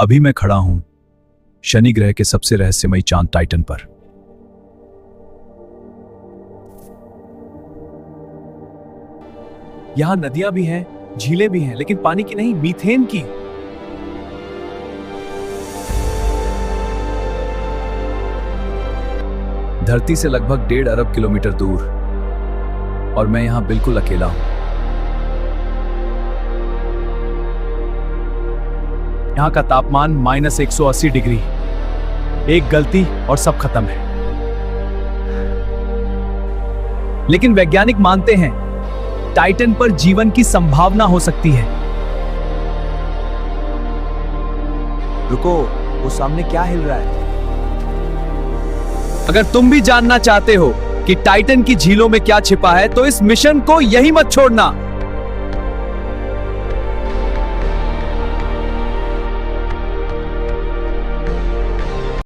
अभी मैं खड़ा हूं शनि ग्रह के सबसे रहस्यमयी चांद टाइटन पर। यहां नदियां भी हैं, झीलें भी हैं, लेकिन पानी की नहीं, मीथेन की। धरती से लगभग 1.5 अरब किलोमीटर दूर, और मैं यहां बिल्कुल अकेला हूं। यहां का तापमान -180 डिग्री। एक गलती और सब खत्म है। लेकिन वैज्ञानिक मानते हैं टाइटन पर जीवन की संभावना हो सकती है। रुको, वो सामने क्या हिल रहा है? अगर तुम भी जानना चाहते हो कि टाइटन की झीलों में क्या छिपा है, तो इस मिशन को यहीं मत छोड़ना।